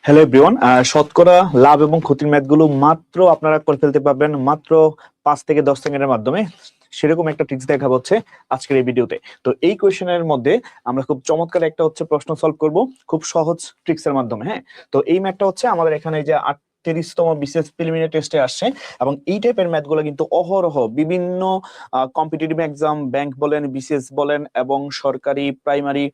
Hello everyone, শতকরা লাভ এবং ক্ষতির ম্যাথগুলো মাত্র আপনারা করে ফেলতে পারবেন মাত্র 5 থেকে 10 সেকেন্ডের মাধ্যমে। সেরকম একটা ট্রিক্স দেখাবো হচ্ছে আজকের এই ভিডিওতে। তো এই কোয়েশ্চেনের মধ্যে আমরা খুব চমৎকার একটা হচ্ছে প্রশ্ন সলভ করব খুব সহজ ট্রিক্সের মাধ্যমে। হ্যাঁ, তো এই ম্যাথটা হচ্ছে আমাদের এখানে যে 38তম বিসিএস প্রিলিমিনারি টেস্টে আসছে, এবং এই টাইপের ম্যাথগুলো কিন্তু অহরহ বিভিন্ন কম্পিটিটিভ এক্সাম, ব্যাংক বলেন, বিসিএস বলেন, এবং সরকারি প্রাইমারি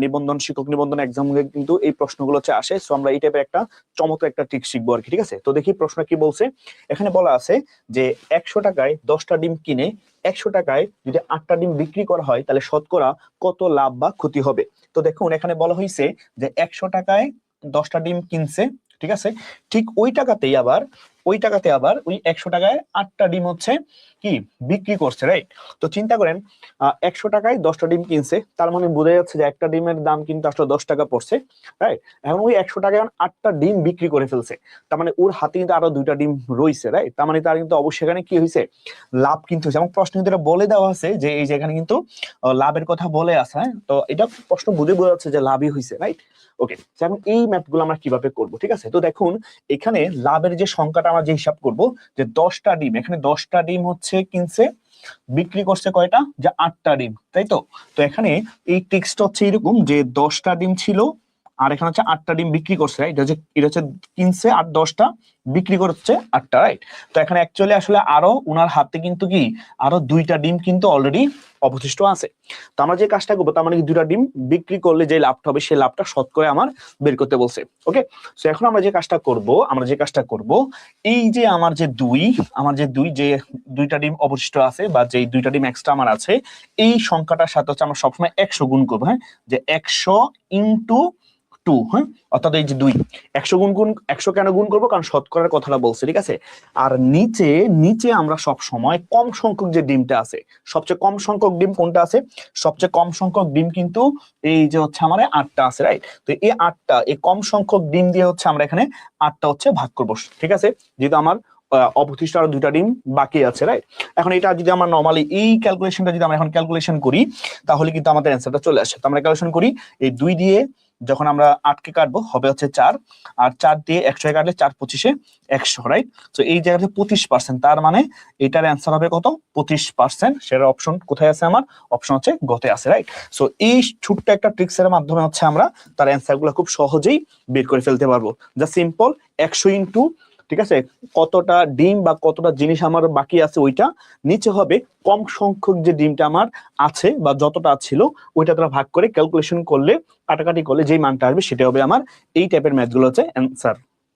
নিবন্ধন, শিক্ষক নিবন্ধন এক্সাম কিন্তু এই প্রশ্নগুলো হচ্ছে আসে। সো আমরা এই টাইপের একটা চমৎকার একটা ট্রিক শিখবো আর কি। ঠিক আছে, তো দেখি প্রশ্ন কি বলছে। এখানে বলা আছে যে 100 টাকায় 10টা ডিম কিনে 100 টাকায় যদি 8টা ডিম বিক্রি করা হয় তাহলে শতকরা কত লাভ বা ক্ষতি হবে। তো দেখুন এখানে বলা হয়েছে যে 100 টাকায় 10টা ডিম কিনছে, ঠিক আছে, ঠিক ওই টাকাতে আবার ওই 100 টাকায় 8টা ডিম হচ্ছে কি বিক্রি করছে, রাইট। তো চিন্তা করেন 100 টাকায় 10টা ডিম কিনছে, তার মানে বোঝা যাচ্ছে যে একটা ডিমের দাম কিন্তু আসলে 10 টাকা পড়ছে, রাইট। এখন ওই 100 টাকায় 8টা ডিম বিক্রি করে ফেলছে, তার মানে ওর হাতে কিন্তু আরো 2টা ডিম রয়েছে, রাইট। তার মানে তার কিন্তু অবশ্যই এখানে কি হয়েছে, লাভ কিন্তু হয়েছে। এবং প্রশ্ন কিন্তু এটা বলে দেওয়া আছে যে এই যে এখানে কিন্তু লাভের কথা বলে আছে। হ্যাঁ, তো এটা প্রশ্ন বুঝে বোঝা যাচ্ছে যে লাভই হয়েছে, রাইট। ওকে, এখন এই ম্যাথগুলো আমরা কিভাবে করব, ঠিক আছে। তো দেখুন এখানে লাভের যে সংখ্যাটা আমরা যে হিসাব করব, যে 10টা ডিম, এখানে 10টা ডিম হচ্ছে কিনছে, বিক্রি করছে কয়টা, যে 8টা ডিম, তাই তো। তো এখানে এই টেক্সট হচ্ছে এরকম যে 10টা ডিম ছিল আর এখানে হচ্ছে 8টা ডিম বিক্রি করছে, রাইট। এটা হচ্ছে কিনছে আর 10টা বিক্রি করছে 8টা, রাইট। তো এখানে অ্যাকচুয়ালি আসলে আরো উনার হাতে কিন্তু কি আরো 2টা ডিম কিন্তু অলরেডি অবশিষ্ট আছে। তো আমরা যে কাজটা করবো, তার মানে 2টা ডিম বিক্রি করলে যে লাভটা হবে সেই লাভটা শতকরা আমার বের করতে বলছে। ওকে, তো এখন আমরা যে কাজটা করব, এই যে আমার যে 2টা ডিম অবশিষ্ট আছে, বা যে 2টা ডিম এক্সট্রা আমার আছে, এই সংখ্যাটার সাথে হচ্ছে আমরা সবসময় 100 গুণ করবো। হ্যাঁ, যে 100 ইন্টু 2, হ্যাঁ, অর্থাৎ এই যে 100 কেন গুণ করবো, কারণ শতকরার কথাটা বলছে, ঠিক আছে। আর নিচে নিচে আমরা সব সময় কম সংখ্যক যে ডিমটা আছে, সবচেয়ে কম সংখ্যক ডিম কোনটা আছে, সবচেয়ে কম সংখ্যক ডিম কিন্তু এই যে হচ্ছে আমার 8টা আছে, রাইট। তো এই 8টা, এই কম সংখ্যক ডিম দিয়ে হচ্ছে আমরা এখানে 8টা হচ্ছে ভাগ করবো, ঠিক আছে, যেহেতু আমার অবশিষ্ট আরো 2টা ডিম বাকি আছে, রাইট। এখন এটা যদি আমরা নর্মালি এই ক্যালকুলেশনটা যদি আমরা এখন ক্যালকুলেশন করি, তাহলে কিন্তু আমাদের অ্যান্সারটা চলে আসে। তো আমরা ক্যালকুলেশন করি, এই 2 দিয়ে যখন আমরা 8কে কাটবো হবে হচ্ছে 4, আর 4 দিয়ে 100 কাটলে 4 25 100, রাইট। তো এই জায়গাতে 25%, তার মানে এটার অ্যান্সার হবে কত, 25%। সেটা অপশন কোথায় আছে, আমার অপশন হচ্ছে গতে আছে, রাইট। সো এই ছোট্ট একটা ট্রিক্সের মাধ্যমে হচ্ছে আমরা তার অ্যান্সার গুলো খুব সহজেই বের করে ফেলতে পারবো। যা সিম্পল, 100 ইন্টু, ঠিক আছে, কতটা ডিম বা কতটা জিনিস আমার বাকি আছে ওইটা, নিচে হবে কম সংখ্যক যে ডিমটা আমার আছে বা যতটা ছিল ওইটা তোরা ভাগ করে ক্যালকুলেশন করলে, কাটাকাটি করলে যেই মানটা আসবে সেটা হবে আমার এই টাইপের ম্যাথগুলো হচ্ছে অ্যান্সার।